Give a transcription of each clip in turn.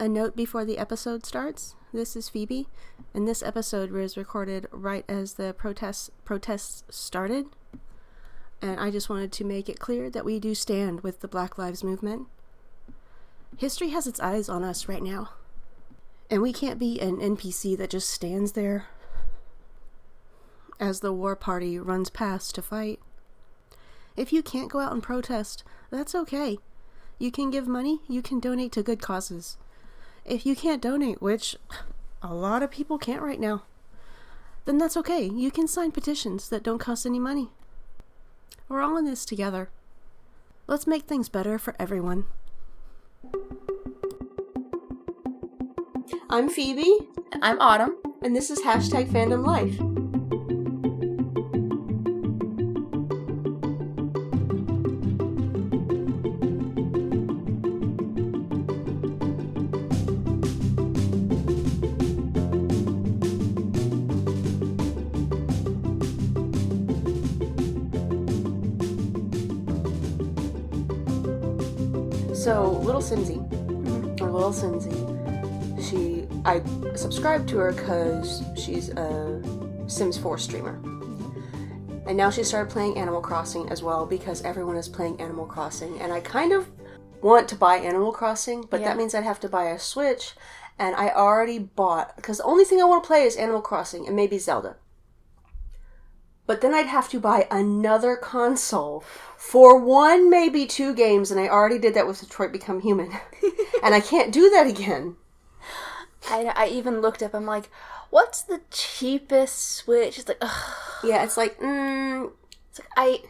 A note before the episode starts. This is Phoebe, and this episode was recorded right as the protests started. And I just wanted to make it clear that we do stand with the Black Lives Movement. History has its eyes on us right now. And we can't be an NPC that just stands there as the war party runs past to fight. If you can't go out and protest, that's okay. You can give money, you can donate to good causes. If you can't donate, which a lot of people can't right now, then that's okay. You can sign petitions that don't cost any money. We're all in this together. Let's make things better for everyone. I'm Phoebe. I'm Autumn. And this is #Fandom Life. So, lilsimsie, or lilsimsie, I subscribed to her because she's a Sims 4 streamer. And now she started playing Animal Crossing as well because everyone is playing Animal Crossing. And I kind of want to buy Animal Crossing, but that means I'd have to buy a Switch. And I already bought, because the only thing I want to play is Animal Crossing and maybe Zelda. But then I'd have to buy another console for one, maybe two games, and I already did that with Detroit Become Human. And I can't do that again. I even looked up, I'm like, what's the cheapest Switch? It's like, ugh. Yeah, it's like, It's like, I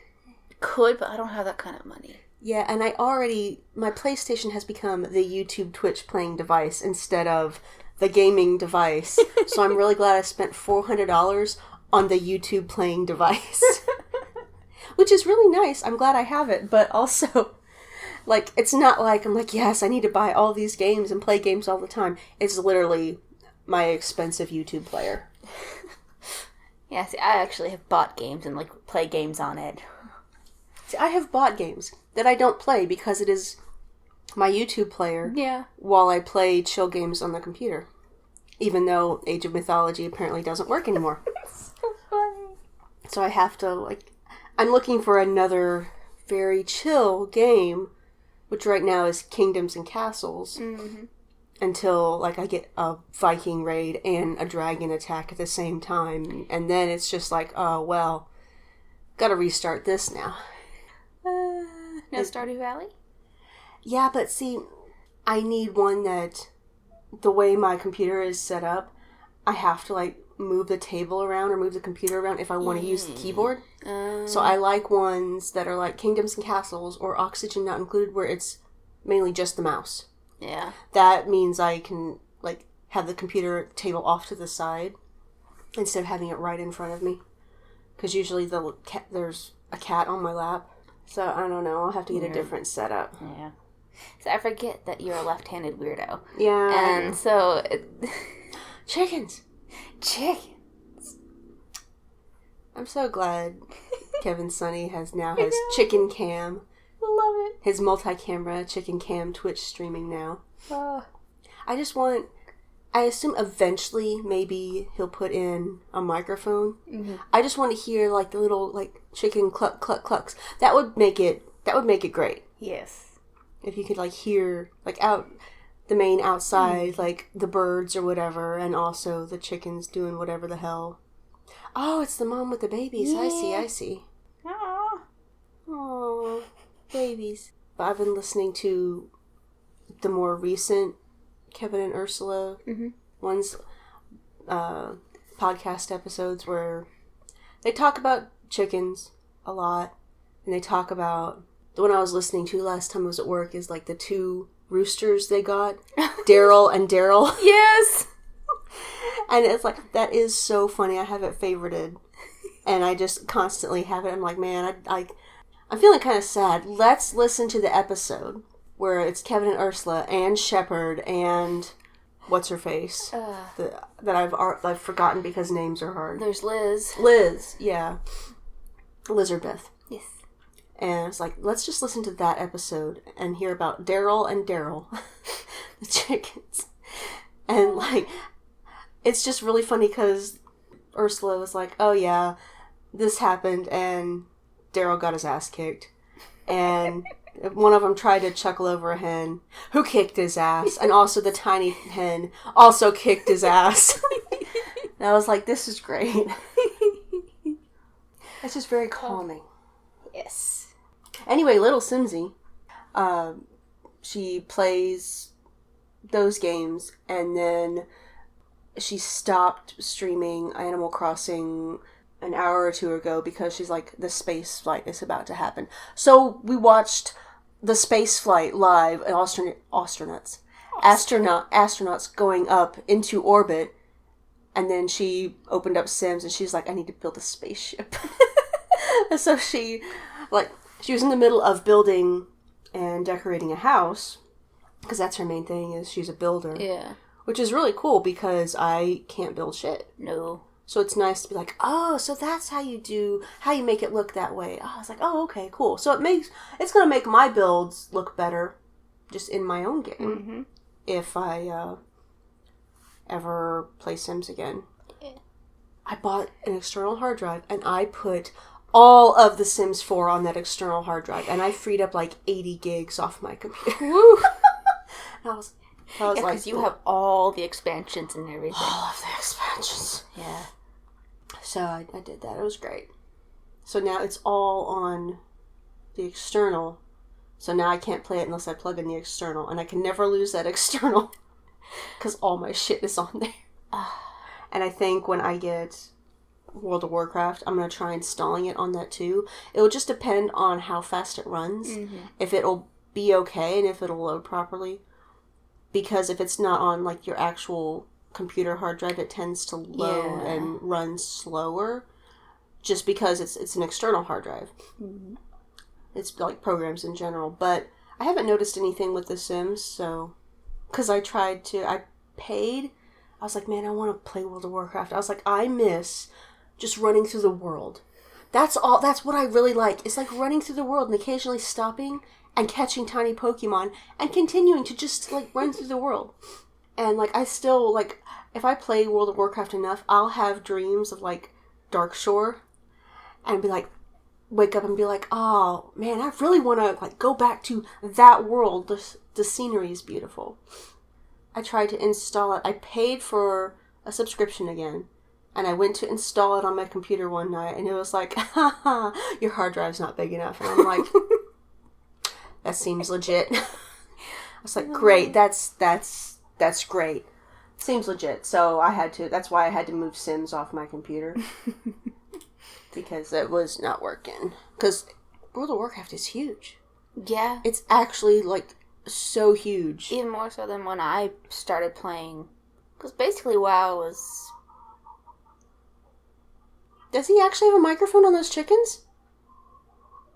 could, but I don't have that kind of money. Yeah, and my PlayStation has become the YouTube Twitch playing device instead of the gaming device. So I'm really glad I spent $400 on the YouTube playing device. Which is really nice. I'm glad I have it, but also, like, it's not like I'm like, yes, I need to buy all these games and play games all the time. It's literally my expensive YouTube player. Yeah, see, I actually have bought games and, like, play games on it. See, I have bought games that I don't play because it is my YouTube player. Yeah. While I play chill games on the computer. Even though Age of Mythology apparently doesn't work anymore. So funny. So I have to, like, I'm looking for another very chill game, which right now is Kingdoms and Castles, until, like, I get a Viking raid and a dragon attack at the same time, and then it's just like, oh, well, gotta restart this now. No Stardew Valley? Yeah, but see, I need one that, the way my computer is set up, I have to, like, move the table around or move the computer around if I want to use the keyboard. So I like ones that are like Kingdoms and Castles or Oxygen Not Included, where it's mainly just the mouse. Yeah. That means I can, like, have the computer table off to the side instead of having it right in front of me. Because usually there's a cat on my lap. So I don't know. I'll have to get a different setup. Yeah. So I forget that you're a left-handed weirdo. Yeah. And so... Chickens! I'm so glad Ksonney has chicken cam. Love it. His multi-camera chicken cam Twitch streaming now. I assume eventually maybe he'll put in a microphone. Mm-hmm. I just want to hear, like, the little, like, chicken cluck cluck clucks. That would make it great. Yes. If you could, like, hear, like, out the main outside, like, the birds or whatever, and also the chickens doing whatever the hell. Oh, it's the mom with the babies. Yeah. I see. Aww, babies. But I've been listening to the more recent Kevin and Ursula ones, podcast episodes where they talk about chickens a lot, and they talk about, the one I was listening to last time I was at work is, like, the two roosters they got, Daryl and Daryl. Yes! And it's like, that is so funny. I have it favorited. And I just constantly have it. I'm like, man, I'm feeling kind of sad. Let's listen to the episode where it's Kevin and Ursula and Shepherd and what's her face that I've forgotten because names are hard. There's Liz. Liz, yeah. Lizardbeth. Yes. And it's like, let's just listen to that episode and hear about Daryl and Daryl. the chickens. And, like, it's just really funny because Ursula was like, oh, yeah, this happened, and Daryl got his ass kicked. And one of them tried to chuckle over a hen who kicked his ass. And also the tiny hen also kicked his ass. And I was like, this is great. It's just very calming. Yes. Anyway, little Simsie, she plays those games, and then she stopped streaming Animal Crossing an hour or two ago because she's like, the space flight is about to happen. So we watched the space flight live, and astronauts going up into orbit, and then she opened up Sims, and she's like, I need to build a spaceship. And so she was in the middle of building and decorating a house, because that's her main thing, is she's a builder. Yeah. Which is really cool, because I can't build shit. No. So it's nice to be like, oh, so that's how you make it look that way. Oh, I was like, oh, okay, cool. So it's going to make my builds look better just in my own game. Mm-hmm. If I ever play Sims again. Yeah. I bought an external hard drive, and I put all of the Sims 4 on that external hard drive, and I freed up like 80 gigs off my computer. Woo! I was like, because you have all the expansions and everything. All of the expansions. Yeah. So I did that. It was great. So now it's all on the external. So now I can't play it unless I plug in the external. And I can never lose that external. Because all my shit is on there. And I think when I get World of Warcraft, I'm going to try installing it on that too. It will just depend on how fast it runs. Mm-hmm. If it'll be okay and if it'll load properly. Because if it's not on like your actual computer hard drive, it tends to load and run slower, just because it's an external hard drive. Mm-hmm. It's like programs in general, but I haven't noticed anything with The Sims. So, because I paid. I was like, man, I want to play World of Warcraft. I was like, I miss just running through the world. That's all. That's what I really like. It's like running through the world and occasionally stopping and catching tiny Pokemon and continuing to just like run through the world. And like I still like, if I play World of Warcraft enough, I'll have dreams of like Darkshore and be like, wake up and be like, oh man, I really want to like go back to that world. The scenery is beautiful. I tried to install it. I paid for a subscription again, and I went to install it on my computer one night, and it was like, haha, your hard drive's not big enough. And I'm like, that seems legit. I was like, great, that's great. Seems legit. So that's why I had to move Sims off my computer. Because it was not working. Because World of Warcraft is huge. Yeah. It's actually, like, so huge. Even more so than when I started playing. Because basically WoW was... Does he actually have a microphone on those chickens?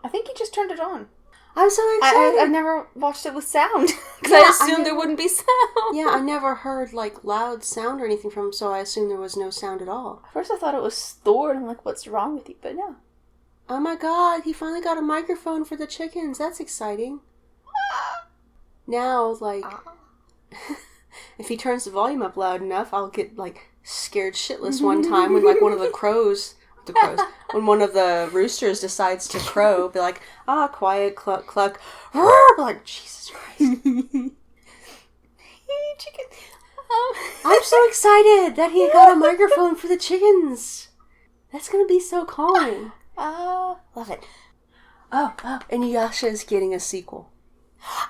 I think he just turned it on. I'm so excited. I've never watched it with sound. Because I assumed there wouldn't be sound. Yeah, I never heard, like, loud sound or anything from him, so I assumed there was no sound at all. At first I thought it was stored. I'm like, what's wrong with you? But no. Oh my god, he finally got a microphone for the chickens. That's exciting. Now, like, if he turns the volume up loud enough, I'll get, like, scared shitless one time when, like, when one of the roosters decides to crow, be like, quiet, cluck, cluck, be like, Jesus Christ. Chicken. I'm so excited that he got a microphone for the chickens. That's gonna be so calming. Love it. Oh, InuYasha is getting a sequel.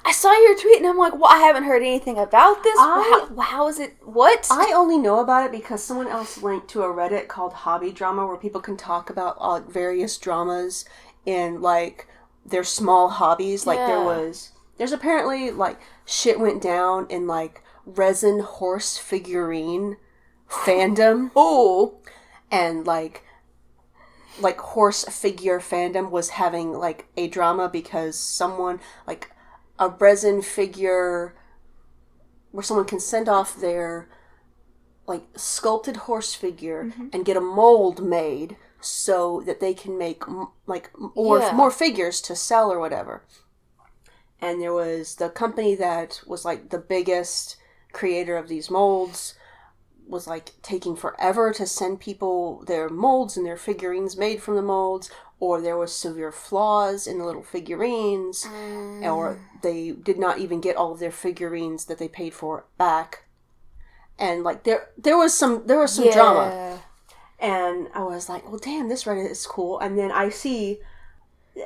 I saw your tweet and I'm like, well, I haven't heard anything about this. How is it? What? I only know about it because someone else linked to a Reddit called Hobby Drama where people can talk about various dramas in, like, their small hobbies. Like, there's apparently, like, shit went down in, like, resin horse figurine fandom. Oh. And, like horse figure fandom was having, like, a drama because someone, like, a resin figure where someone can send off their, like, sculpted horse figure and get a mold made so that they can make, like, more figures to sell or whatever. and there was the company that was like the biggest creator of these molds was like taking forever to send people their molds and their figurines made from the molds, or there was severe flaws in the little figurines, or they did not even get all of their figurines that they paid for back. And like there was some drama. And I was like, well, damn, this Reddit is cool. And then I see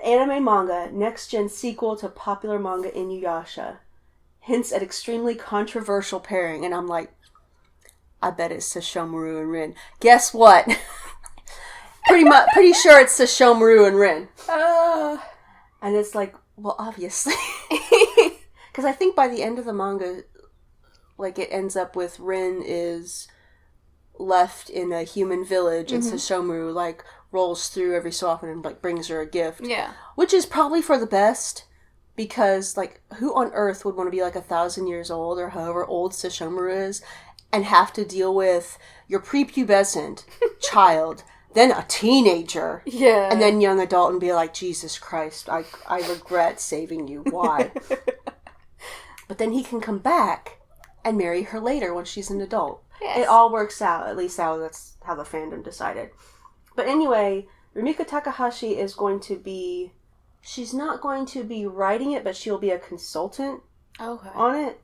anime manga, next gen sequel to popular manga InuYasha, hints at extremely controversial pairing. And I'm like, I bet it's Sesshomaru and Rin. Guess what? Pretty sure it's Sesshomaru and Rin. And it's like, well, obviously. Because I think by the end of the manga, like, it ends up with Rin is left in a human village, and Sesshomaru, like, rolls through every so often and, like, brings her a gift. Yeah. Which is probably for the best, because, like, who on earth would want to be, like, 1,000 years old, or however old Sesshomaru is, and have to deal with your prepubescent child, then a teenager, and then young adult, and be like, Jesus Christ, I regret saving you. Why? But then he can come back and marry her later when she's an adult. Yes. It all works out. At least that's how the fandom decided. But anyway, Rumiko Takahashi is going to be... She's not going to be writing it, but she'll be a consultant on it.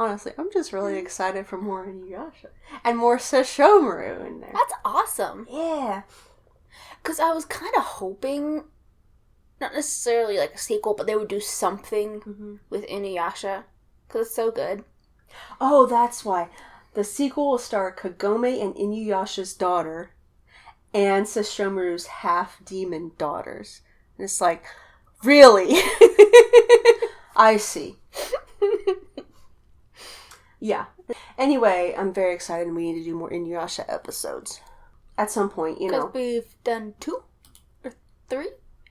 Honestly, I'm just really excited for more InuYasha. And more Sesshomaru in there. That's awesome. Yeah. Because I was kind of hoping, not necessarily like a sequel, but they would do something with InuYasha. Because it's so good. Oh, that's why. The sequel will star Kagome and InuYasha's daughter, and Sesshomaru's half-demon daughters. And it's like, really? I see. Yeah. Anyway, I'm very excited, and we need to do more InuYasha episodes. At some point, you know. Because we've done 2 or 3?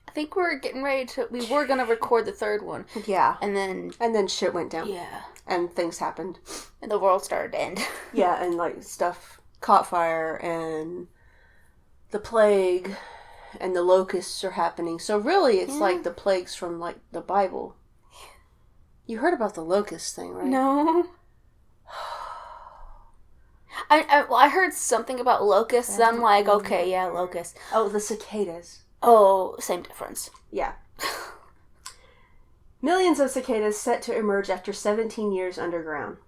I think we're getting ready to... We were going to record the 3rd one. Yeah. And then shit went down. Yeah. And things happened. And the world started to end. Yeah, and, like, stuff caught fire, and the plague, and the locusts are happening. So really, it's like the plagues from, like, the Bible. You heard about the locust thing, right? No. I heard something about locusts, and I'm like, okay, yeah, locusts. Oh, the cicadas. Oh, same difference. Yeah. Millions of cicadas set to emerge after 17 years underground.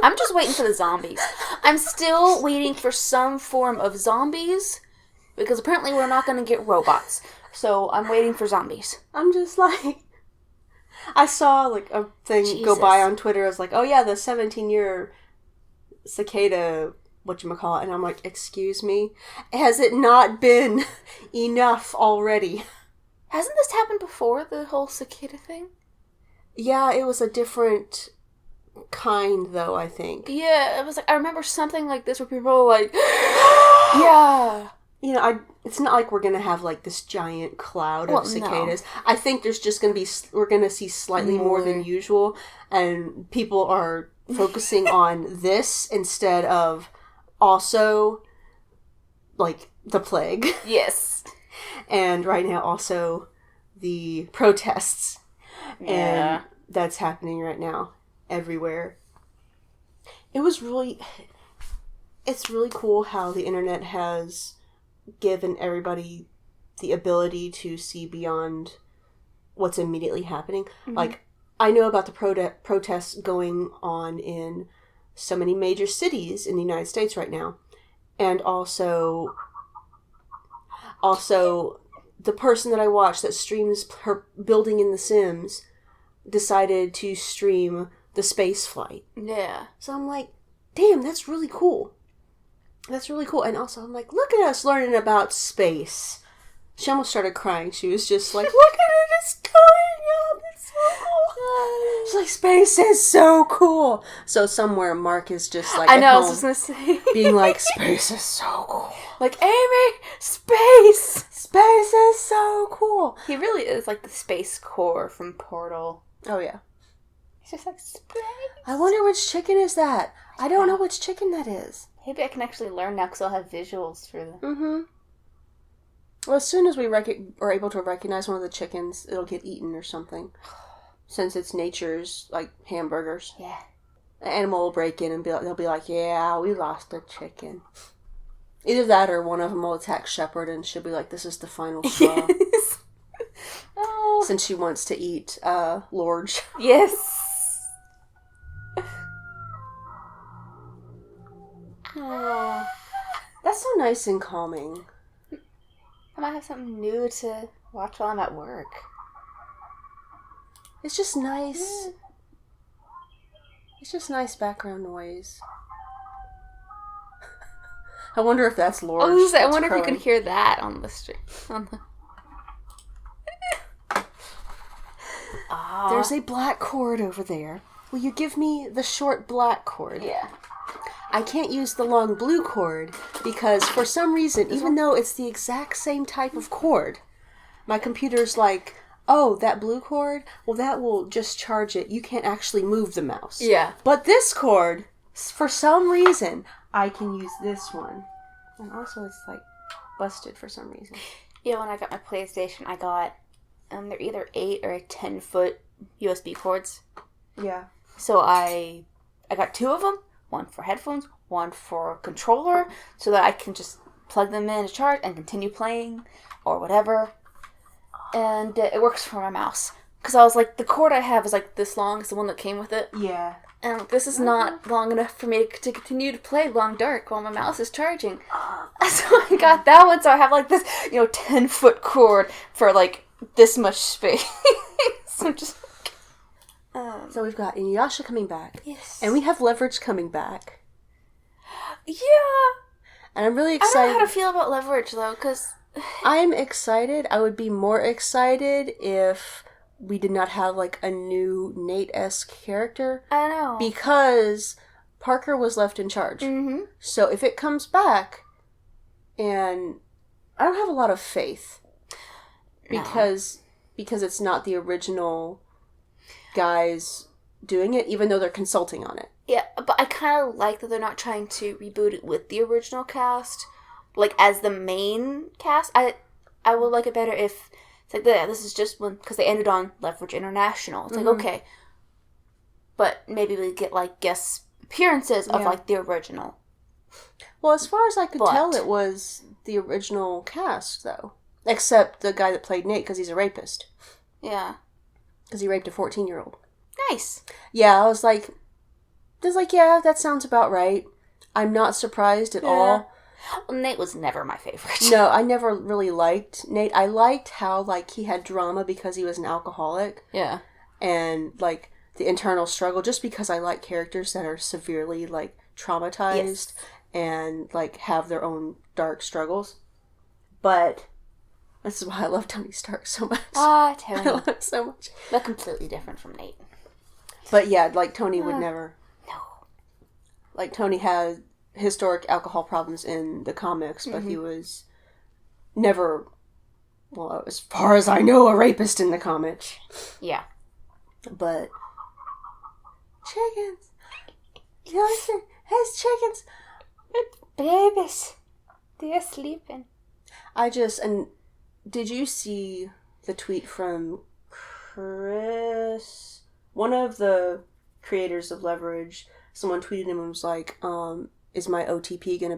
I'm just waiting for the zombies. I'm still waiting for some form of zombies, because apparently we're not going to get robots. So I'm waiting for zombies. I'm just like... I saw, like, a thing go by on Twitter. I was like, oh yeah, the 17-year cicada, whatchamacallit, and I'm like, excuse me? Has it not been enough already? Hasn't this happened before, the whole cicada thing? Yeah, it was a different kind, though, I think. Yeah, it was like, I remember something like this where people were like, yeah. You know, it's not like we're going to have, like, this giant cloud of cicadas. No. I think there's just going to be, we're going to see slightly more than usual, and people are focusing on this instead of also, like, the plague. Yes. And right now also the protests. Yeah. And that's happening right now everywhere. It's really cool how the internet has given everybody the ability to see beyond what's immediately happening. Mm-hmm. Like, I know about the protests going on in so many major cities in the United States right now. And also the person that I watch that streams her building in The Sims decided to stream the space flight. Yeah. So I'm like, damn, that's really cool. That's really cool. And also, I'm like, look at us learning about space. She almost started crying. She was just like, look at it, it's going up. It's so cool. She's like, space is so cool. So somewhere Mark is just like, I know, I was just going to say. being like, space is so cool. Like, Amy, space! Space is so cool. He really is like the space core from Portal. Oh, yeah. He's just like, space. I wonder which chicken is that. I don't know which chicken that is. Maybe I can actually learn now because I'll have visuals for them. Mm-hmm. Well, as soon as we are able to recognize one of the chickens, it'll get eaten or something. Since it's nature's, like, hamburgers. Yeah. An animal will break in and they'll be like, yeah, we lost a chicken. Either that or one of them will attack Shepherd and she'll be like, this is the final straw. Yes. Oh. Since she wants to eat Lorge. Yes. Oh. That's so nice and calming. I might have something new to watch while I'm at work. It's just nice. Yeah. It's just nice background noise. I wonder if that's Lorge. I wonder if you can hear that on the stream. There's a black cord over there. Will you give me the short black cord? Yeah. I can't use the long blue cord because for some reason, even though it's the exact same type of cord, my computer's like, oh, that blue cord? Well, that will just charge it. You can't actually move the mouse. Yeah. But this cord, for some reason, I can use this one. And also it's like busted for some reason. Yeah, when I got my PlayStation, I got, they're either 8 or 10-foot USB cords. Yeah. So I got 2 of them. One for headphones, one for controller, so that I can just plug them in to charge and continue playing or whatever. And it works for my mouse. Because I was like, the cord I have is like this long, is the one that came with it. Yeah. And this is not long enough for me to continue to play Long Dark while my mouse is charging. So I got that one, so I have like this, 10-foot cord for like this much space. So just... So we've got InuYasha coming back. Yes. And we have Leverage coming back. Yeah. And I'm really excited. I don't know how to feel about Leverage, though, because... I'm excited. I would be more excited if we did not have, like, a new Nate-esque character. I know. Because Parker was left in charge. Mm-hmm. So if it comes back, and I don't have a lot of faith. Because it's not the original guys doing it, even though they're consulting on it. Yeah, but I kind of like that they're not trying to reboot it with the original cast, like as the main cast. I would like it better if it's like this is just one, because they ended on Leverage International. It's like, okay, but maybe we get like guest appearances of like the original. Well, as far as I could tell, it was the original cast though, except the guy that played Nate, because he's a rapist. Yeah. Because he raped a 14-year-old. Nice. Yeah, I was like, yeah, that sounds about right. I'm not surprised at all. Well, Nate was never my favorite. No, I never really liked Nate. I liked how, like, he had drama because he was an alcoholic. Yeah. And, like, the internal struggle, just because I like characters that are severely, like, traumatized and, like, have their own dark struggles. But... this is why I love Tony Stark so much. Ah, Tony. I love him so much. But completely different from Nate. But yeah, like Tony would never. No. Like Tony had historic alcohol problems in the comics, but he was never, well, as far as I know, a rapist in the comics. Yeah. But chickens. Listen, has chickens. Babies. They're sleeping. And did you see the tweet from Chris? One of the creators of Leverage, someone tweeted him and was like, is my OT3 gonna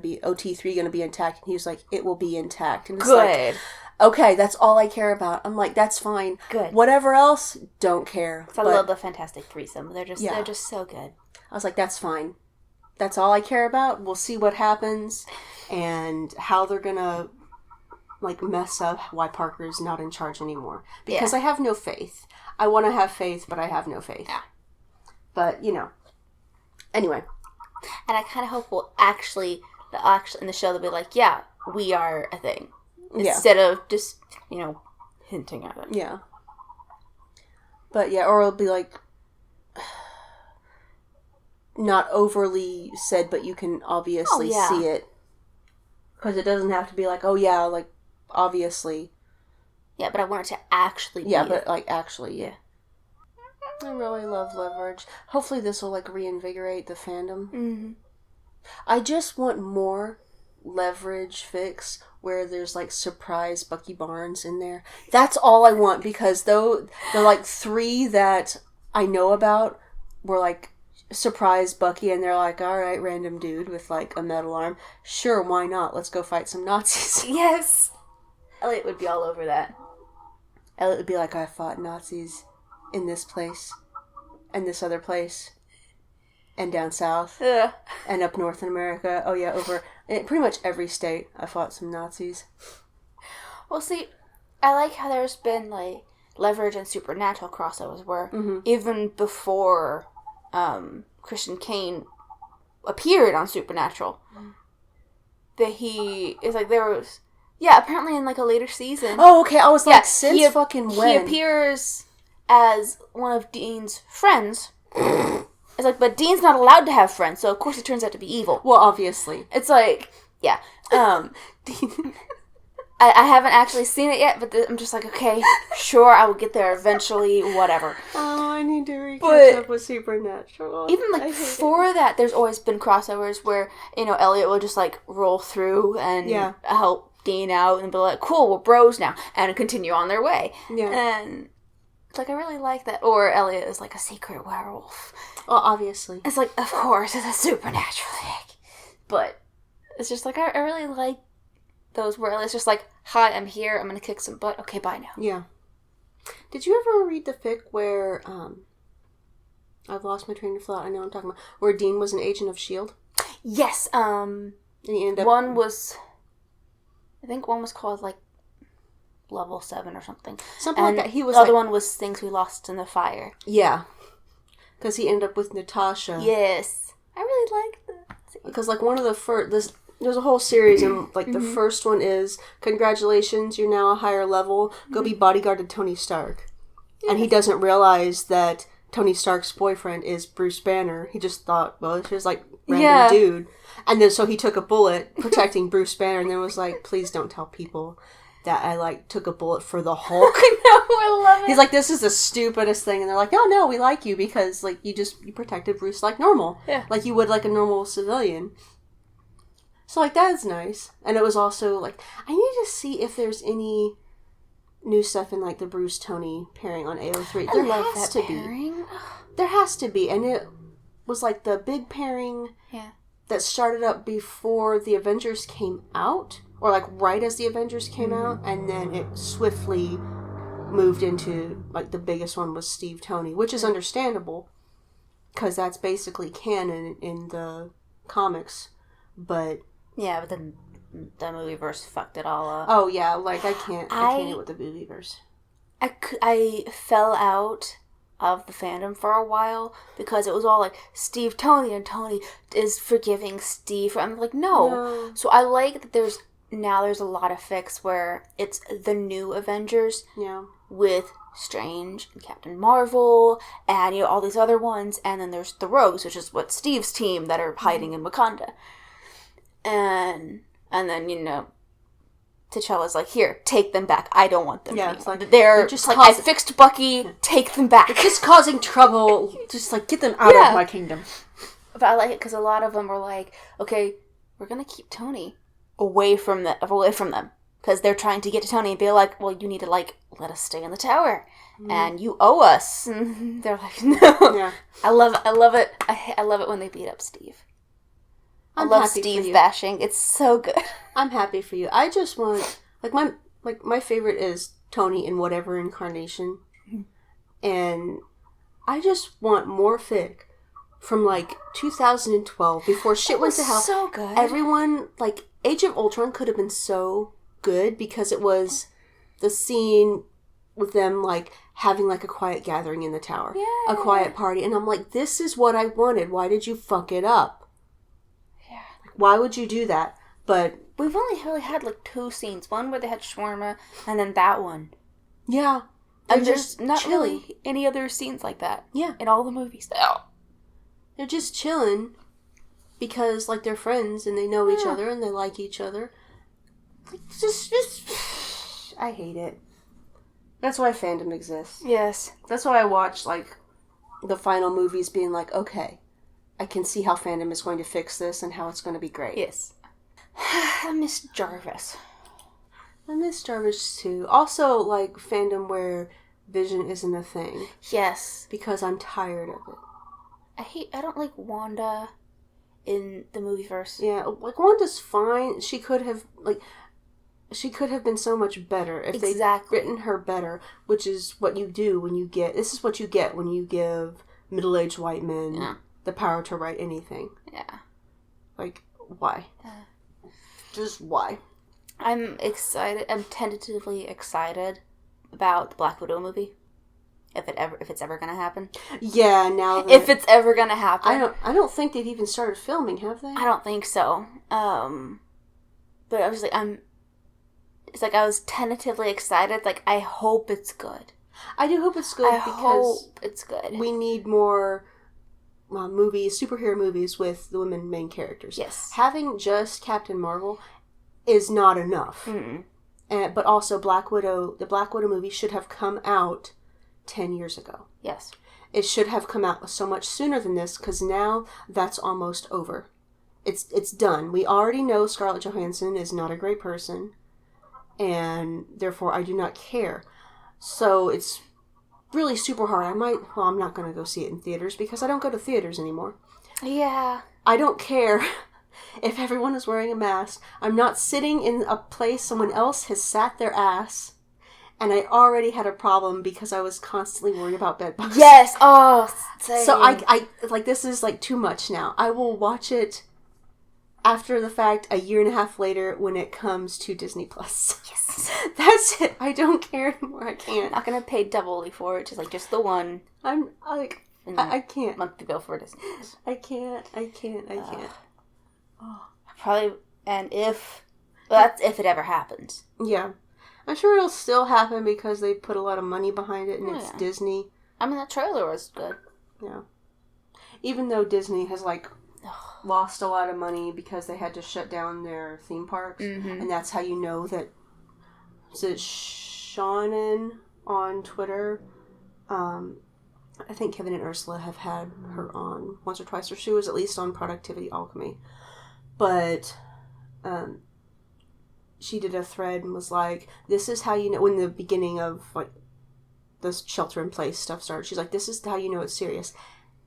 be intact? And he was like, it will be intact. And it's good. Like, okay, that's all I care about. I'm like, that's fine. Good. Whatever else, don't care. I love the Fantastic Threesome. They're just so good. I was like, that's fine. That's all I care about. We'll see what happens and how they're gonna like mess up why Parker's not in charge anymore. Because I have no faith. I want to have faith, but I have no faith. Yeah. But, anyway. And I kind of hope we'll actually in the show they'll be like, yeah, we are a thing. Instead of just, hinting at it. Yeah. But yeah, or it'll be like not overly said, but you can obviously see it. Because it doesn't have to be like, oh yeah, like, obviously. Yeah, but I want it to actually be. Yeah, but like, actually, yeah. I really love Leverage. Hopefully this will like reinvigorate the fandom. Mm-hmm. I just want more Leverage fics where there's like surprise Bucky Barnes in there. That's all I want, because though the like 3 that I know about were like surprise Bucky, and they're like, all right, random dude with like a metal arm. Sure, why not? Let's go fight some Nazis. Yes. Elliot would be all over that. Elliot would be like, I fought Nazis in this place, and this other place, and down south, and up north in America. Oh yeah, over in pretty much every state, I fought some Nazis. Well, see, I like how there's been, like, Leverage and Supernatural crossovers where even before Christian Kane appeared on Supernatural, that he is like, there was, apparently in like a later season. Oh, okay, I was like, since fucking when? He appears as one of Dean's friends. It's like, but Dean's not allowed to have friends, so of course it turns out to be evil. Well, obviously. It's like, yeah. Dean... I haven't actually seen it yet, but I'm just like, okay, sure, I will get there eventually, whatever. Oh, I need to catch up with Supernatural. Even, like, before that, there's always been crossovers where, you know, Elliot will just, like, roll through and help Dean out and be like, cool, we're bros now, and continue on their way. Yeah. And, like, I really like that. Or Elliot is, like, a secret werewolf. Well, obviously. It's like, of course, it's a supernatural thing. But it's just, like, I really like those where it's just like, hi, I'm here, I'm gonna kick some butt, okay, bye now. Yeah. Did you ever read the fic where, I've lost my train of thought, I know what I'm talking about, where Dean was an agent of S.H.I.E.L.D.? Yes, and he ended up... I think one was called, like, Level 7 or something. Something like that. He was the other one was Things We Lost in the Fire. Yeah. Because he ended up with Natasha. Yes. I really like that. Because, like, one of the first... There's a whole series, and, like, the first one is, congratulations, you're now a higher level, go be bodyguard to Tony Stark. Yes. And he doesn't realize that Tony Stark's boyfriend is Bruce Banner. He just thought, well, it's just, like, random dude. And then, so he took a bullet protecting Bruce Banner, and then was like, please don't tell people that I, like, took a bullet for the Hulk. I know, I love it. He's like, this is the stupidest thing. And they're like, no, we like you, because, like, you protected Bruce like normal. Yeah. Like you would, like, a normal civilian. So, like, that is nice. And it was also, like, I need to see if there's any new stuff in, like, the Bruce-Tony pairing on AO3. I love that pairing. There has to be. And it was, like, the big pairing that started up before the Avengers came out. Or, like, right as the Avengers came out. And then it swiftly moved into, like, the biggest one was Steve-Tony. Which is understandable. Because that's basically canon in the comics. But... yeah, but then the movieverse fucked it all up. Oh, yeah, like, I can't do with the movieverse. I fell out of the fandom for a while because it was all like, Steve, Tony, and Tony is forgiving Steve. I'm like, no. So I like that there's a lot of fics where it's the new Avengers with Strange and Captain Marvel and, you know, all these other ones. And then there's the Rogues, which is what Steve's team that are hiding in Wakanda. And then, you know, T'Challa's like, here, take them back. I don't want them anymore. It's like, they're just like, I fixed Bucky, take them back. They're just causing trouble. Just, like, get them out of my kingdom. But I like it because a lot of them were like, okay, we're going to keep Tony away from them. Because they're trying to get to Tony and be like, well, you need to, like, let us stay in the tower. And you owe us. And they're like, no. Yeah. I love it. I love it when they beat up Steve. I love Steve bashing. It's so good. I'm happy for you. I just want, my favorite is Tony in whatever incarnation. And I just want more fic from, like, 2012 before shit went to hell. So good. Everyone, like, Age of Ultron could have been so good because it was the scene with them, like, having, like, a quiet gathering in the tower. Yeah. A quiet party. And I'm like, this is what I wanted. Why did you fuck it up? Why would you do that? But we've only really had, like, 2 scenes. One where they had shawarma, and then that one. Yeah. And there's not really any other scenes like that. Yeah. In all the movies. They're just chilling because, like, they're friends and they know each other and they like each other. Like, just I hate it. That's why fandom exists. Yes. That's why I watch, like, the final movies being like, okay, I can see how fandom is going to fix this and how it's going to be great. Yes. Miss Jarvis. I miss Jarvis too. Also, like, fandom where Vision isn't a thing. Yes. Because I'm tired of it. I don't like Wanda in the movieverse. Yeah, like, Wanda's fine. She could have been so much better if they'd written her better, which is what you do when you get... This is what you get when you give middle-aged white men the power to write anything. Yeah. Like, why? Just why? I'm excited. I'm tentatively excited about the Black Widow movie. If it's ever gonna happen. Yeah, now that... If it's ever gonna happen. I don't think they've even started filming, have they? I don't think so. But I was like, it's like I was tentatively excited. Like, I hope it's good. I do hope it's good because hope it's good. We need more superhero movies with the women main characters. Yes. Having just Captain Marvel is not enough. But also the Black Widow movie should have come out 10 years ago. Yes. It should have come out so much sooner than this, because now that's almost over. It's done. We already know Scarlett Johansson is not a great person, and therefore I do not care. So it's really super hard. I'm not going to go see it in theaters, because I don't go to theaters anymore. Yeah. I don't care if everyone is wearing a mask. I'm not sitting in a place someone else has sat their ass. And I already had a problem because I was constantly worried about bed bugs. Yes. Oh, same. So I like, this is like too much now. I will watch it after the fact, a year and a half later, when it comes to Disney Plus. Yes. That's it. I don't care anymore. I can't. I'm not gonna pay doubly for it. Just the one. I'm like, I can't. Monthly bill for Disney Plus. I can't. Oh. Probably, and that's if it ever happens. Yeah. I'm sure it'll still happen because they put a lot of money behind it, and it's Disney. I mean, that trailer was good. Yeah. Even though Disney has, like, lost a lot of money because they had to shut down their theme parks, and that's how you know that... Is it Ksonney on Twitter? I think Kevin and Ursula have had her on once or twice, or she was at least on Productivity Alchemy. But... she did a thread and was like, this is how you know, when the beginning of, like, the shelter-in-place stuff started, she's like, this is how you know it's serious.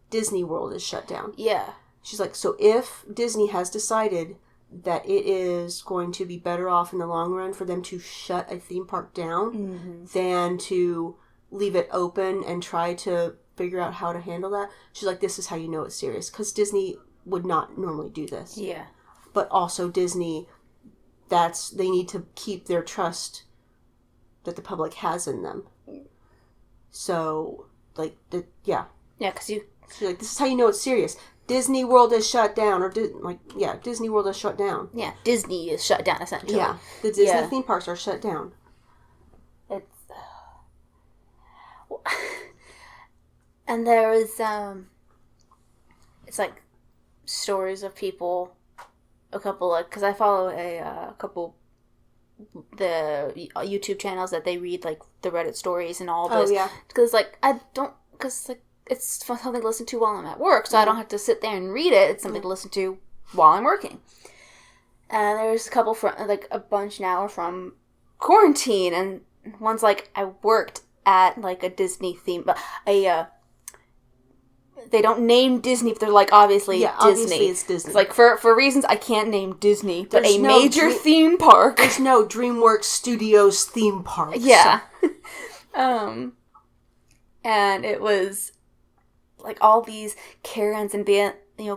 Disney World is shut down. Yeah. She's like, so if Disney has decided that it is going to be better off in the long run for them to shut a theme park down than to leave it open and try to figure out how to handle that, she's like, this is how you know it's serious. Because Disney would not normally do this. Yeah. But also Disney... they need to keep their trust that the public has in them. So, like, yeah. Yeah, because she's like, this is how you know it's serious. Disney World is shut down, or Disney World is shut down. Yeah, Disney is shut down, essentially. Yeah, the Disney theme parks are shut down. And there is, it's like stories of people, a couple, like, because I follow a couple, the YouTube channels that they read, like, the Reddit stories and all this. Oh, yeah. Because, like, it's something to listen to while I'm at work, so I don't have to sit there and read it. It's something to listen to while I'm working. And there's a couple from, like, a bunch now are from quarantine, and one's like, I worked at, like, a Disney theme, they don't name Disney, but they're like, obviously Disney. Obviously it's Disney. It's like, for reasons I can't name Disney, but there's major theme park. There's no DreamWorks Studios theme park. Yeah. And it was, like, all these Karens and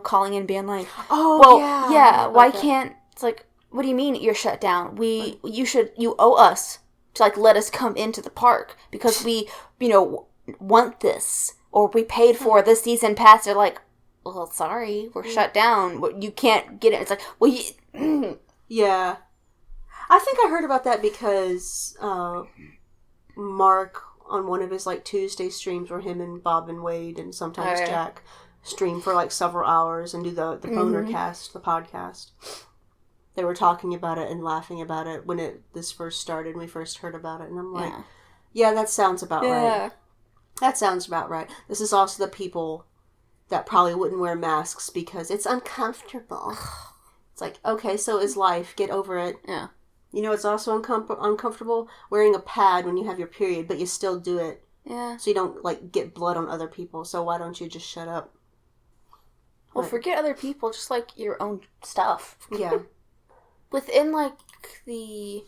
calling in being like, why can't, it's like, what do you mean you're shut down? You owe us to, like, let us come into the park because we, want this. Or we paid for the season pass. They're like, well, sorry, we're shut down. You can't get it. It's like, well, yeah. I think I heard about that because Mark, on one of his, like, Tuesday streams where him and Bob and Wade and sometimes Jack stream for, like, several hours and do the Boner Cast, the podcast. They were talking about it and laughing about it when this first started and we first heard about it. And I'm like, yeah that sounds about right. That sounds about right. This is also the people that probably wouldn't wear masks because it's uncomfortable. It's like, okay, so is life. Get over it. Yeah. You know, it's also uncomfortable wearing a pad when you have your period, but you still do it. Yeah. So you don't, like, get blood on other people. So why don't you just shut up? Well, forget other people, just, like, your own stuff. Yeah. Within, like, it's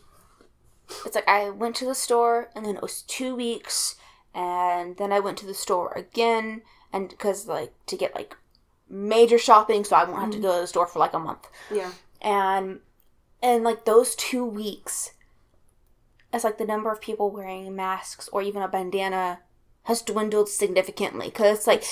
like I went to the store, and then it was 2 weeks, and then I went to the store again, and because, like, to get, like, major shopping, so I won't have to go to the store for, like, a month. Yeah. And like, those 2 weeks, it's like the number of people wearing masks or even a bandana has dwindled significantly. Because it's like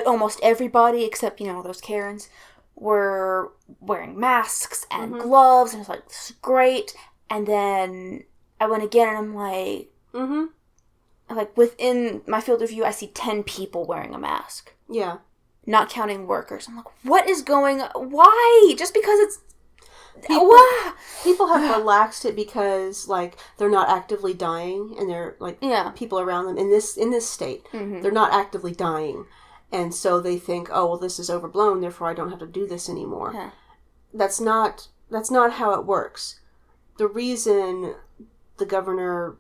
almost everybody except, you know, those Karens were wearing masks and gloves. And it's like, this is great. And then I went again and I'm like, like within my field of view, I see 10 people wearing a mask. Yeah. Not counting workers. I'm like, what is going on? Why? Just because it's... People have relaxed it because, like, they're not actively dying, and they're, like, people around them in this state, they're not actively dying, and so they think, oh, well, this is overblown, therefore I don't have to do this anymore. Yeah. That's not how it works. The reason the governor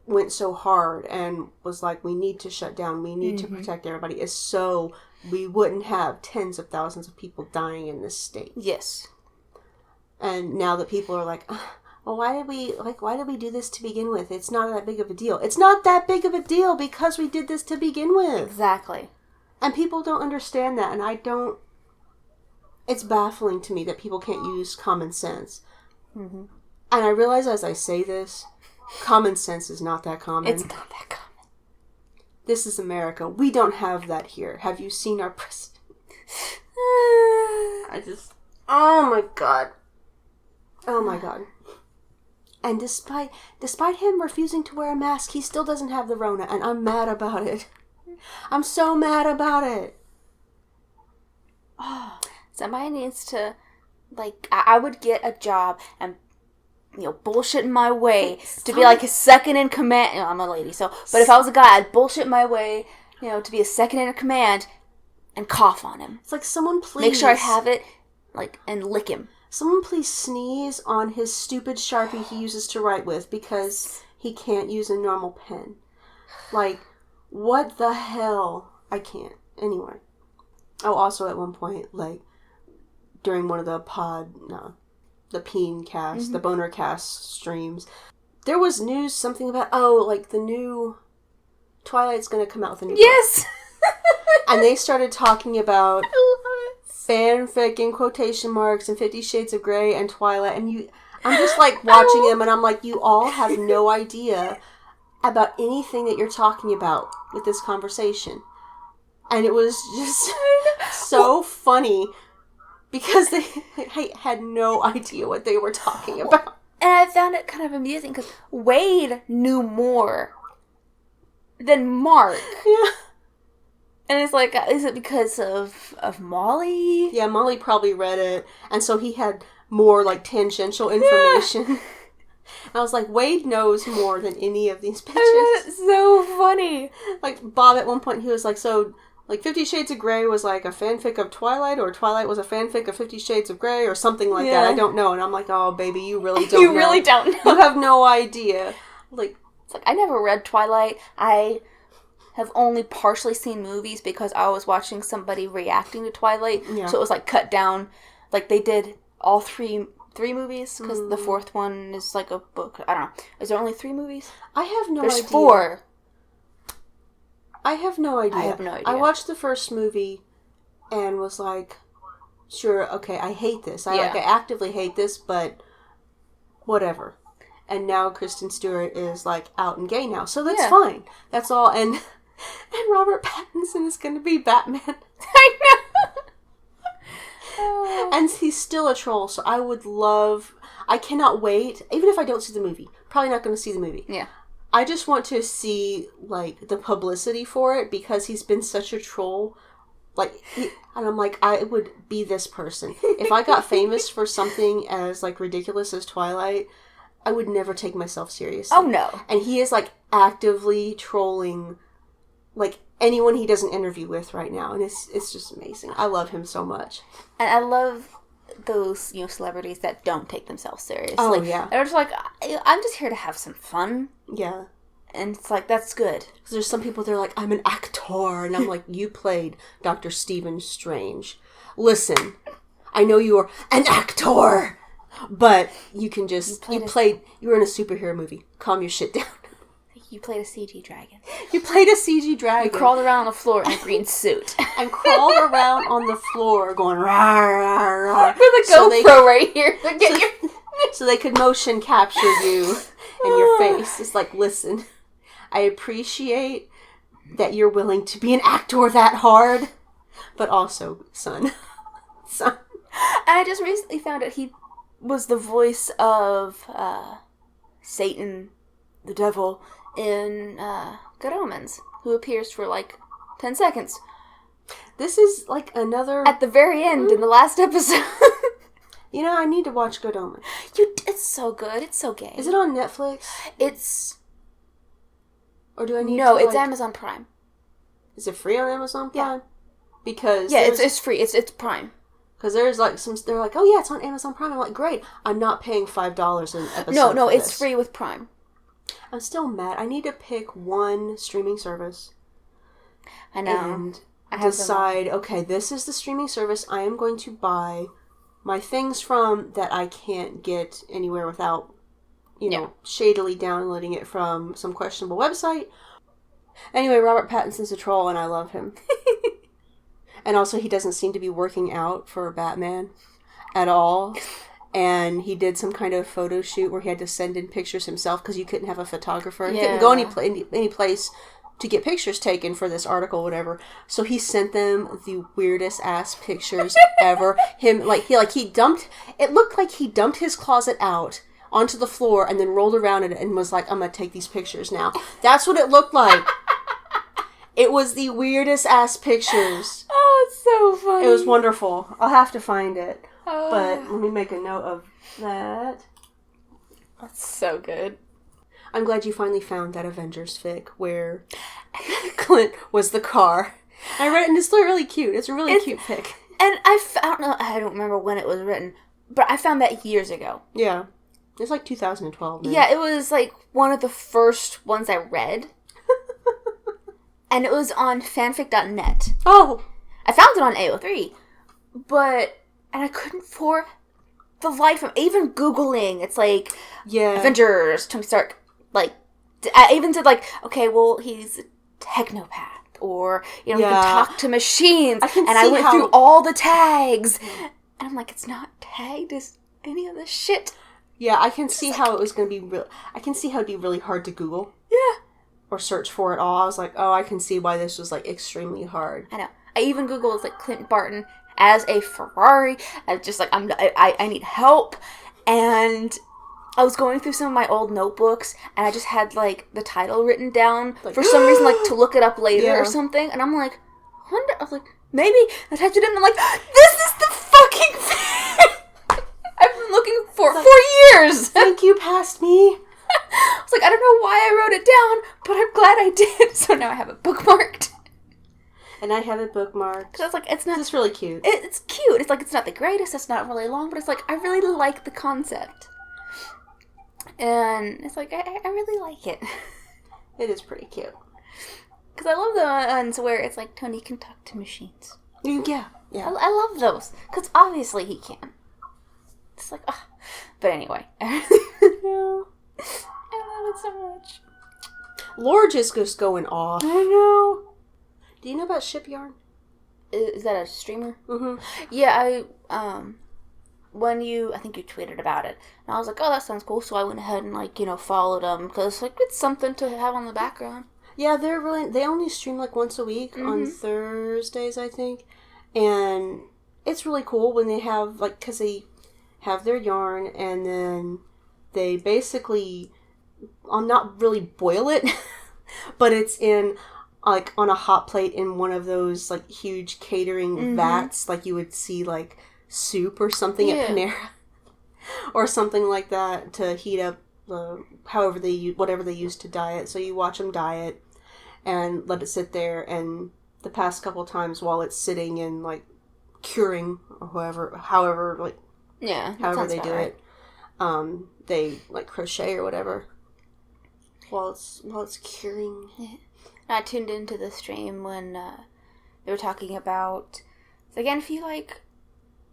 went so hard and was like, we need to shut down, we need to protect everybody, is so we wouldn't have tens of thousands of people dying in this state. Yes. And now that people are like, well, why did we do this to begin with? It's not that big of a deal. It's not that big of a deal because we did this to begin with. Exactly. And people don't understand that, and it's baffling to me that people can't use common sense. And I realize as I say this, common sense is not that common. It's not that common. This is America. We don't have that here. Have you seen our president? Oh my god. Oh my god. And despite him refusing to wear a mask, he still doesn't have the Rona, and I'm mad about it. I'm so mad about it. Oh. Somebody needs to, like, I would get a job and, you know, bullshit my way to be like a second in command. You know, I'm a lady, so, but if I was a guy, I'd bullshit my way, you know, to be a second in command and cough on him. It's like, someone please. Make sure I have it, like, and lick him. Someone please sneeze on his stupid Sharpie he uses to write with because he can't use a normal pen. Like, what the hell? I can't. Anyway. Oh, also at one point, like, during one of the the peen cast, the boner cast streams, there was news, something about, like, the new Twilight's gonna come out with a new Yes! And they started talking about fanfic in quotation marks and 50 Shades of Grey and Twilight, and I'm just like watching them and I'm like, you all have no idea about anything that you're talking about with this conversation. And it was just so funny because they had no idea what they were talking about. And I found it kind of amusing because Wade knew more than Mark. Yeah. And it's like, is it because of Molly? Yeah, Molly probably read it, and so he had more, like, tangential information. Yeah. I was like, Wade knows more than any of these bitches. It's so funny. Like, Bob at one point, he was like, so, like, 50 Shades of Grey was, like, a fanfic of Twilight, or Twilight was a fanfic of 50 Shades of Grey, or something like that. I don't know. And I'm like, oh, baby, you really don't know. You really don't know. You have no idea. Like, it's like, I never read Twilight. I have only partially seen movies because I was watching somebody reacting to Twilight. Yeah. So it was, like, cut down. Like, they did all three movies, because the fourth one is, like, a book. I don't know. Is there only 3 movies? I have no idea. There's 4. I have no idea. I have no idea. I watched the first movie and was like, sure, okay, I hate this. I actively hate this, but whatever. And now Kristen Stewart is, like, out and gay now. So that's fine. That's all. And Robert Pattinson is going to be Batman. I know. And he's still a troll, so I cannot wait, even if I don't see the movie. Probably not going to see the movie. Yeah. I just want to see, like, the publicity for it, because he's been such a troll. Like, and I'm like, I would be this person. If I got famous for something as, like, ridiculous as Twilight, I would never take myself seriously. Oh, no. And he is, like, actively trolling, like, anyone he does an interview with right now. And it's just amazing. I love him so much. And I love those, celebrities that don't take themselves seriously. Oh, yeah. They're just like, I'm just here to have some fun. Yeah. And it's like, that's good. Because there's some people, they're like, I'm an actor. And I'm like, you played Dr. Stephen Strange. Listen, I know you are an actor, but you can just, you were in a superhero movie. Calm your shit down. You played a CG dragon. You played a CG dragon. You crawled around on the floor in a green suit. And crawled around on the floor going, rah, rah, rah. With a GoPro right here. So they could motion capture you and your face. It's like, listen, I appreciate that you're willing to be an actor that hard, but also, son. And I just recently found out he was the voice of Satan, the devil, in Good Omens, who appears for like 10 seconds. This is like another... At the very end, in the last episode. I need to watch Good Omens. It's so good. It's so gay. Is it on Netflix? Or do I need to... No, it's Amazon Prime. Is it free on Amazon Prime? Yeah. Because... Yeah, it's free. It's Prime. Because there's like some... They're like, oh yeah, it's on Amazon Prime. I'm like, great. I'm not paying $5 an episode. No, it's free with Prime. I'm still mad. I need to pick one streaming service. I know. And decide, okay, this is the streaming service I am going to buy my things from that I can't get anywhere without, shadily downloading it from some questionable website. Anyway, Robert Pattinson's a troll and I love him. And also he doesn't seem to be working out for Batman at all. And he did some kind of photo shoot where he had to send in pictures himself because you couldn't have a photographer. He couldn't go any place to get pictures taken for this article, whatever. So he sent them the weirdest ass pictures ever. He dumped. It looked like he dumped his closet out onto the floor and then rolled around it and was like, "I'm gonna take these pictures now." That's what it looked like. It was the weirdest ass pictures. Oh, it's so funny. It was wonderful. I'll have to find it. But let me make a note of that. That's so good. I'm glad you finally found that Avengers fic where Clint was the car. I read it and it's really cute. It's a really cute fic. And I don't remember when it was written, but I found that years ago. Yeah. It's like 2012. Man. Yeah, it was like one of the first ones I read. And it was on fanfic.net. Oh! I found it on AO3. And I couldn't for the life of even Googling. It's like, Avengers, Tony Stark. Like, I even said like, okay, well, he's a technopath. Or, he can talk to machines. I went through all the tags. And I'm like, it's not tagged as any of this shit. Yeah, I can see how it was going to be I can see how it'd be really hard to Google. Yeah. Or search for it all. I was like, oh, I can see why this was like extremely hard. I know. I even Googled like Clint Barton as a Ferrari. I was just like, I need help. And I was going through some of my old notebooks, and I just had like the title written down for some reason, like to look it up later or something. And I'm like, I was like, maybe I typed it in. And I'm like, this is the fucking thing I've been looking for 4 years. Thank you, past me. I was like, I don't know why I wrote it down, but I'm glad I did. So now I have it bookmarked. And I have it bookmarked. Because I was like, it's not... It's really cute. It's cute. It's like, it's not the greatest. It's not really long, but it's like, I really like the concept. And it's like, I really like it. It is pretty cute. Because I love the ones where it's like, Tony can talk to machines. Yeah. I love those. Because obviously he can. It's like, ugh. But anyway. I love it so much. Lorge is just going off. I know. Do you know about Shipyarn? Is that a streamer? Mm-hmm. Yeah, I think you tweeted about it, and I was like, oh, that sounds cool, so I went ahead and, followed them, because, it's something to have on the background. Yeah, they only stream, once a week on Thursdays, I think, and it's really cool when they have, because they have their yarn, and then they basically, not really boil it, but it's in... on a hot plate in one of those, huge catering vats, you would see, soup or something at Panera. Or something like that to heat up, whatever they use to dye it. So you watch them dye it and let it sit there, and the past couple of times while it's sitting and, curing, or however, Yeah. However they do it. They like crochet or whatever while it's curing. Yeah. I tuned into the stream when they were talking about, so again, if you like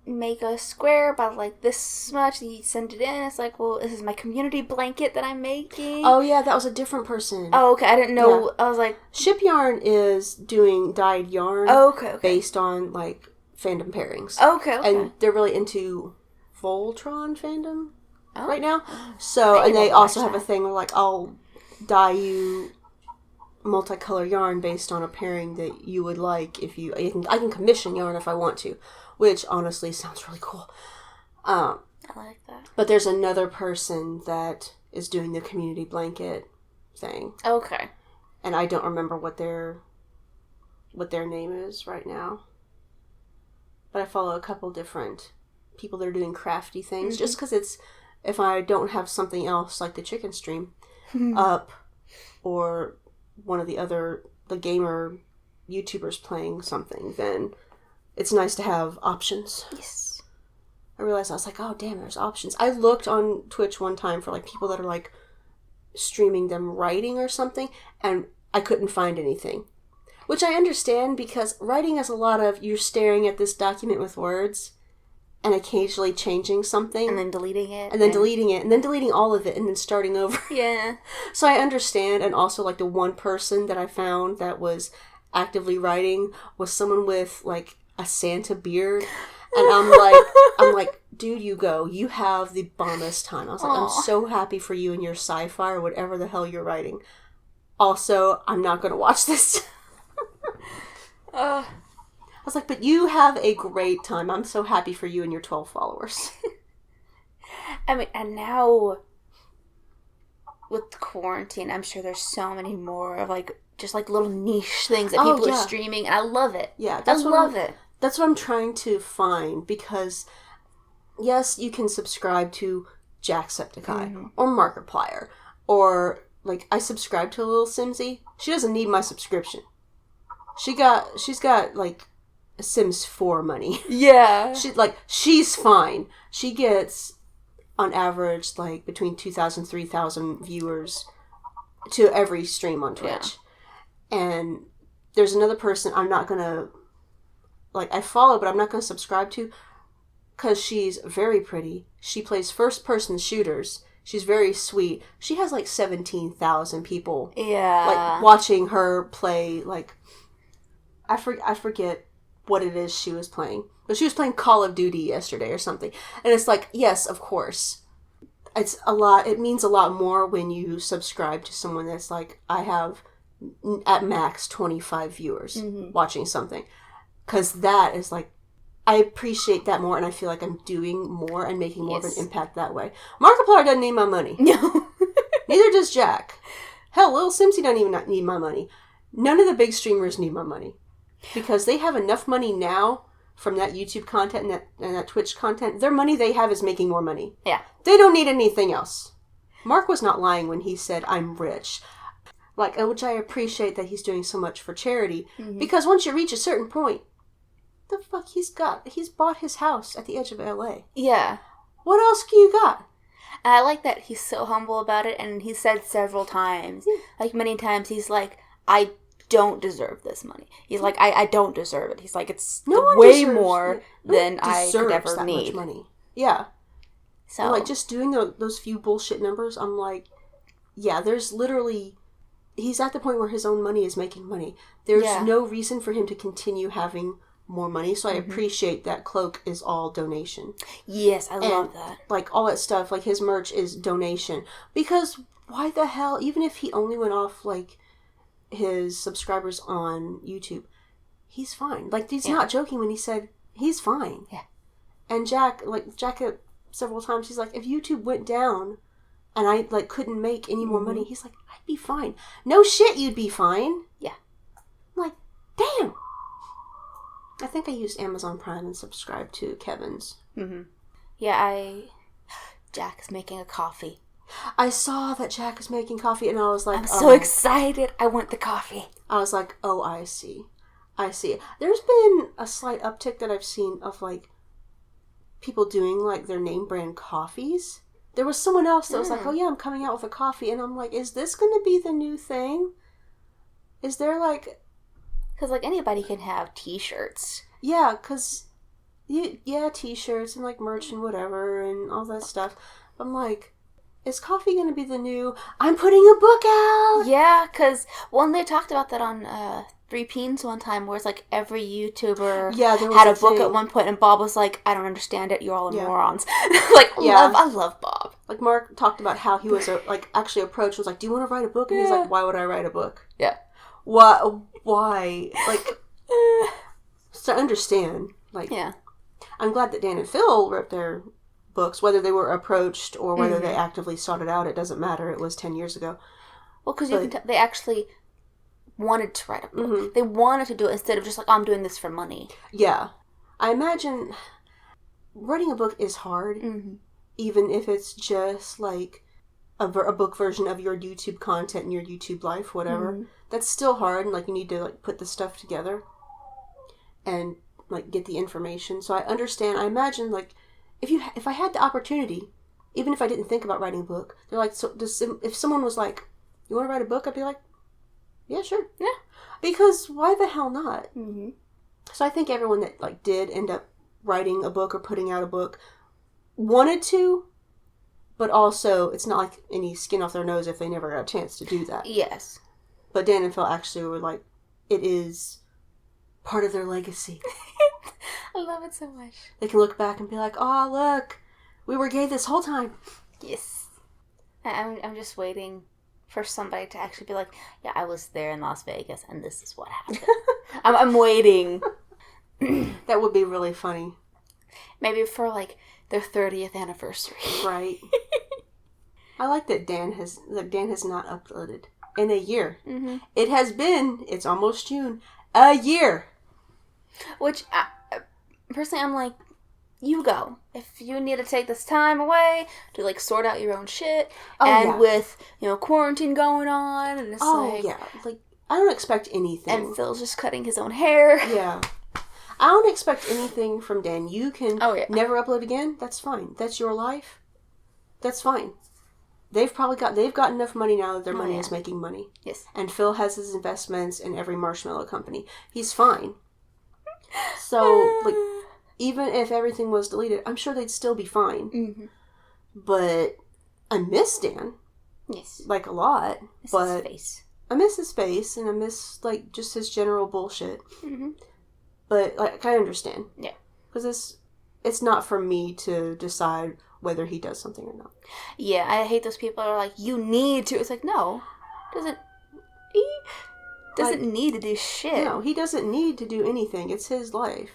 make a square about like this much, you send it in. It's like, well, this is my community blanket that I'm making. Oh yeah, that was a different person. Oh, okay. I didn't know. Yeah. I was like, Shipyarn is doing dyed yarn. Oh, okay. Based on like fandom pairings. Okay. And they're really into Voltron fandom right now. So, and they also have a thing where like, I'll dye you multicolor yarn based on a pairing that you would like. I can commission yarn if I want to, which honestly sounds really cool. I like that. But there's another person that is doing the community blanket thing. Okay. And I don't remember what their name is right now. But I follow a couple different people that are doing crafty things, just because if I don't have something else like the chicken stream up, or one of the gamer YouTubers playing something, then it's nice to have options. Yes. I realized, I was like, oh damn, there's options. I looked on Twitch one time for like people that are like streaming them writing or something, and I couldn't find anything. Which I understand, because writing is a lot of you're staring at this document with words and occasionally changing something. And then deleting it. And then deleting it. And then deleting all of it and then starting over. Yeah. So I understand. And also, like, the one person that I found that was actively writing was someone with, like, a Santa beard. And I'm like, dude, you have the bombest time. I was like, I'm so happy for you and your sci-fi or whatever the hell you're writing. Also, I'm not going to watch this. I was like, but you have a great time. I'm so happy for you and your 12 followers. I mean, and now with quarantine, I'm sure there's so many more of like just like little niche things that people are streaming, and I love it. Yeah, I love it. That's what I'm trying to find, because yes, you can subscribe to Jacksepticeye or Markiplier, or like I subscribe to lilsimsie. She doesn't need my subscription. She's got like Sims 4 money. Yeah. She's fine. She gets on average like between 2,000 3,000 viewers to every stream on Twitch. Yeah. And there's another person I'm not going to I follow, but I'm not going to subscribe to, cuz she's very pretty. She plays first person shooters. She's very sweet. She has like 17,000 people like watching her play like I forget what it is she was playing. But she was playing Call of Duty yesterday or something. And it's like, yes, of course. It means a lot more when you subscribe to someone that's like, I have at max 25 viewers watching something. Because that is like, I appreciate that more, and I feel like I'm doing more and making more of an impact that way. Markiplier doesn't need my money. No. Neither does Jack. Hell, lilsimsie doesn't even need my money. None of the big streamers need my money. Because they have enough money now from that YouTube content and that Twitch content. Their money they have is making more money. Yeah. They don't need anything else. Mark was not lying when he said, I'm rich. Which I appreciate that he's doing so much for charity. Because once you reach a certain point, the fuck he's bought his house at the edge of LA. Yeah. What else do you got? And I like that he's so humble about it, and he said several times, like many times, he's like, I don't deserve this money. He's like, I don't deserve it. He's like, it's way more than I could ever need. Much money. Yeah. So, like, just doing those few bullshit numbers, I'm like, yeah, there's literally, he's at the point where his own money is making money. There's no reason for him to continue having more money, so I appreciate that Cloak is all donation. Yes, I love that. Like, all that stuff, like, his merch is donation. Because, why the hell, even if he only went off, like, his subscribers on YouTube, he's fine. Like, he's not joking when he said he's fine. Yeah. And Jack several times, he's like, if YouTube went down and I like couldn't make any more money, he's like, I'd be fine. No shit, you'd be fine. Yeah. I'm like, damn. I think I used Amazon Prime and subscribed to Kevin's. Yeah, Jack is making a coffee. I saw that Jack is making coffee, and I was like, I'm so excited. I want the coffee. I was like, oh, I see. There's been a slight uptick that I've seen of, like, people doing, like, their name brand coffees. There was someone else that was like, oh, yeah, I'm coming out with a coffee. And I'm like, is this going to be the new thing? Is there, like... Because, like, anybody can have T-shirts. Yeah, because... Yeah, T-shirts and, like, merch and whatever and all that stuff. I'm like, is coffee going to be the new... I'm putting a book out! Yeah, because, well, they talked about that on... Three Peens one time, where it's like every YouTuber had a book at one point, and Bob was like, I don't understand it, you're all morons. Like, I love Bob. Like, Mark talked about how he was, actually approached, was like, do you want to write a book? And he's like, why would I write a book? Yeah. Why? Like, so I understand. Like, I'm glad that Dan and Phil wrote their books, whether they were approached or whether they actively sought it out, it doesn't matter. It was 10 years ago. Well, because they actually... wanted to write a book. They wanted to do it instead of just like, I'm doing this for money. Yeah. I imagine writing a book is hard, even if it's just like a book version of your YouTube content and your YouTube life, whatever. That's still hard, and like you need to like put the stuff together and like get the information. So I understand. I imagine like if I had the opportunity, even if I didn't think about writing a book, they're like, so if someone was like, you want to write a book? I'd be like, yeah, sure. Yeah. Because why the hell not? So I think everyone that like did end up writing a book or putting out a book wanted to, but also it's not like any skin off their nose if they never got a chance to do that. Yes. But Dan and Phil actually were like, it is part of their legacy. I love it so much. They can look back and be like, oh, look, we were gay this whole time. Yes. I'm just waiting for somebody to actually be like, yeah, I was there in Las Vegas, and this is what happened. I'm waiting. That would be really funny. Maybe for, like, their 30th anniversary. Right. I like that Dan has not uploaded in a year. It has been, it's almost June, a year. Which, personally, I'm like, you go. If you need to take this time away to, like, sort out your own shit, with, you know, quarantine going on, and it's like, I don't expect anything. And Phil's just cutting his own hair. Yeah. I don't expect anything from Dan. You can never upload again. That's fine. That's your life. That's fine. They've got enough money now that their money is making money. Yes. And Phil has his investments in every marshmallow company. He's fine. So, like, even if everything was deleted, I'm sure they'd still be fine. But I miss Dan. Yes. Like, a lot. Miss his face. I miss his face, and I miss, like, just his general bullshit. But, like, I understand. Yeah. Because it's not for me to decide whether he does something or not. Yeah, I hate those people that are like, you need to. It's like, no. He doesn't need to do shit. No, he doesn't need to do anything. It's his life.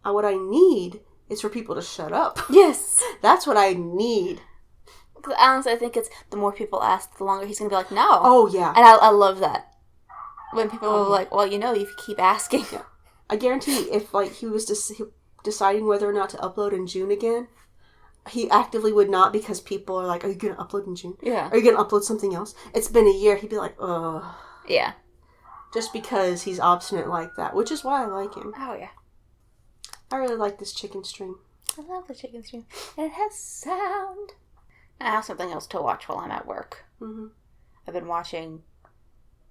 What I need is for people to shut up. Yes. That's what I need. Because honestly, I think it's the more people ask, the longer he's going to be like, no. Oh, yeah. And I love that. When people are like, well, you know, if you keep asking. Yeah. I guarantee if, like, he was deciding whether or not to upload in June again, he actively would not, because people are like, are you going to upload in June? Yeah. Are you going to upload something else? It's been a year. He'd be like, ugh. Yeah. Just because he's obstinate like that, which is why I like him. Oh, yeah. I really like this chicken stream. I love the chicken stream. And it has sound. I have something else to watch while I'm at work. I've been watching...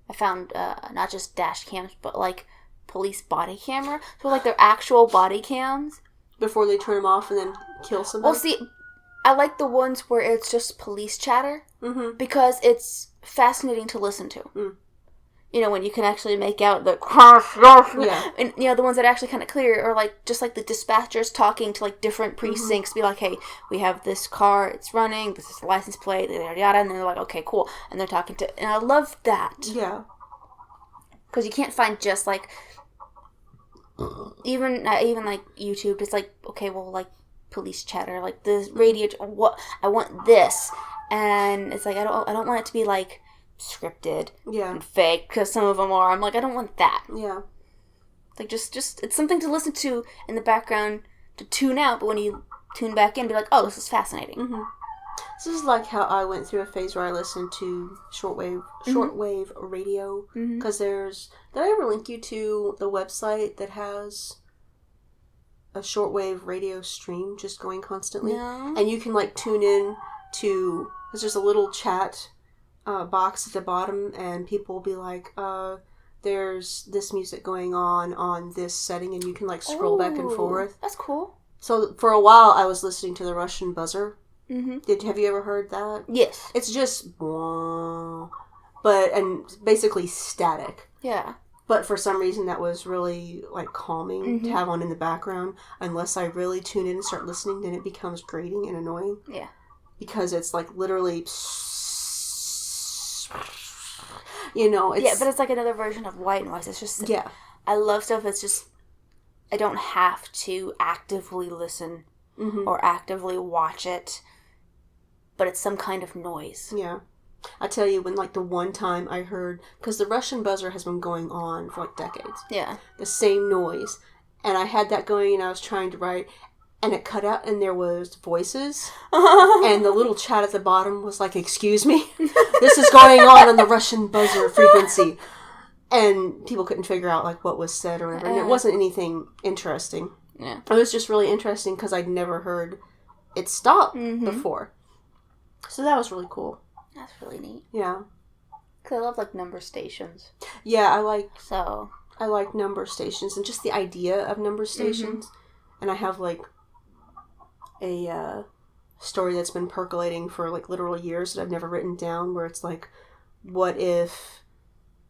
I found not just dash cams, but, like, police body camera. So, like, they're actual body cams. Before they turn them off and then kill somebody? Well, see, I like the ones where it's just police chatter. Because it's fascinating to listen to. You know, when you can actually make out the... Yeah. And, you know, the ones that are actually kind of clear are, like, just, like, the dispatchers talking to, like, different precincts. Be like, hey, we have this car, it's running, this is the license plate, yada, yada. And they're like, okay, cool. And they're talking to... And I love that. Yeah. Because you can't find just, like... Even like, YouTube, it's like, okay, well, like, police chatter, like, the radio... What I want this. And it's like, I don't want it to be, like... scripted and fake, because some of them are. I'm like, I don't want that. Yeah. Like, just it's something to listen to in the background to tune out, but when you tune back in, be like, oh, this is fascinating. This is like how I went through a phase where I listened to shortwave radio, because did I ever link you to the website that has a shortwave radio stream just going constantly? No. And you can, like, tune in to... There's just a little chat box at the bottom, and people will be like, there's this music going on this setting, and you can, like, scroll back and forth. That's cool. So, for a while, I was listening to the Russian buzzer. Mm-hmm. Have you ever heard that? Yes. It's just... and basically static. Yeah. But for some reason, that was really, like, calming to have on in the background. Unless I really tune in and start listening, then it becomes grating and annoying. Yeah. Because it's, like, literally... You know, it's... Yeah, but it's like another version of white noise. It's just... Yeah. I love stuff that's just... I don't have to actively listen or actively watch it. But it's some kind of noise. Yeah. I tell you, when, like, the one time I heard... Because the Russian buzzer has been going on for, like, decades. Yeah. The same noise. And I had that going and I was trying to write... And it cut out and there was voices. And the little chat at the bottom was like, excuse me? This is going on the Russian buzzer frequency. And people couldn't figure out, like, what was said or whatever. And it wasn't anything interesting. Yeah. It was just really interesting because I'd never heard it stop before. So that was really cool. That's really neat. Yeah. Because I love, like, number stations. Yeah, I like number stations and just the idea of number stations. And I have, like, a story that's been percolating for, like, literal years that I've never written down, where it's like, what if,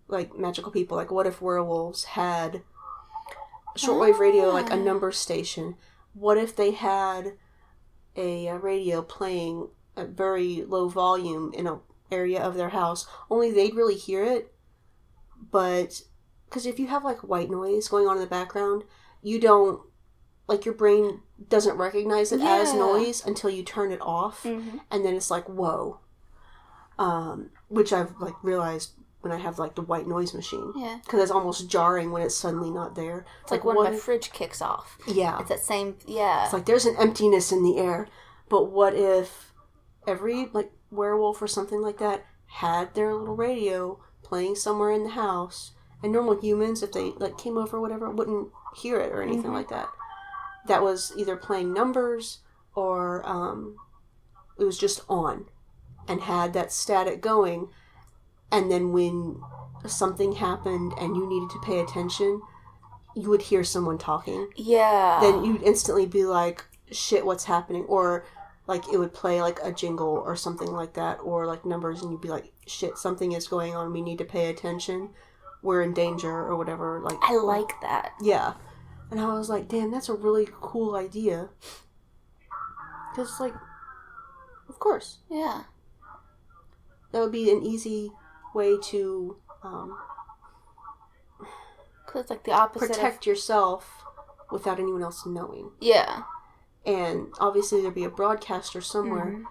like, magical people, like, what if werewolves had shortwave radio, like, a number station? What if they had a radio playing at very low volume in an area of their house? Only they'd really hear it, but, because if you have, like, white noise going on in the background, you don't, like, your brain doesn't recognize it as noise until you turn it off, and then it's like, whoa. Which I've, like, realized when I have, like, the white noise machine. Yeah. Because it's almost jarring when it's suddenly not there. It's like when my fridge kicks off. Yeah. It's that same, It's like, there's an emptiness in the air. But what if every, like, werewolf or something like that had their little radio playing somewhere in the house, and normal humans, if they, like, came over or whatever, wouldn't hear it or anything like that. That was either playing numbers or it was just on and had that static going. And then when something happened and you needed to pay attention, you would hear someone talking. Yeah. Then you'd instantly be like, shit, what's happening? Or, like, it would play, like, a jingle or something like that, or, like, numbers, and you'd be like, shit, something is going on, we need to pay attention, we're in danger, or whatever. Like, I like that. Yeah. And I was like, damn, that's a really cool idea. Because, like, of course. Yeah. That would be an easy way to Cause it's like the opposite protect yourself without anyone else knowing. Yeah. And obviously there'd be a broadcaster somewhere.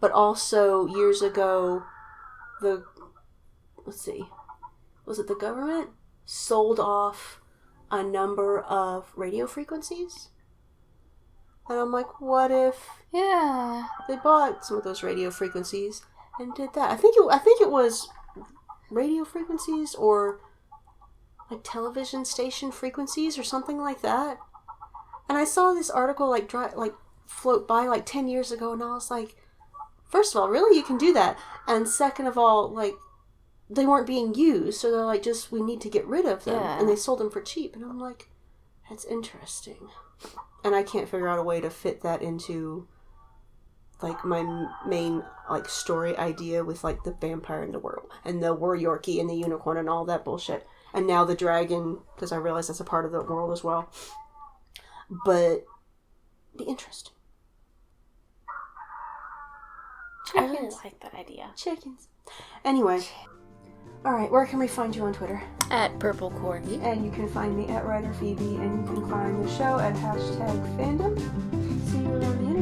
But also, years ago, was it the government? Sold off a number of radio frequencies. And I'm like, what if they bought some of those radio frequencies and did that? I think it was radio frequencies or, like, television station frequencies or something like that. And I saw this article, like, float by, like, 10 years ago, and I was like, first of all, really, you can do that? And second of all, like, they weren't being used, so they're like, we need to get rid of them. Yeah. And they sold them for cheap. And I'm like, that's interesting. And I can't figure out a way to fit that into, like, my main, like, story idea with, like, the vampire in the world, and the war Yorkie and the unicorn and all that bullshit. And now the dragon, because I realize that's a part of the world as well. But, be interesting. Chickens. I really like that idea. Chickens. Anyway. Alright, where can we find you on Twitter? At Purple Corgi. And you can find me at Writer Phoebe, and you can find the show at #fandom. See you on the internet.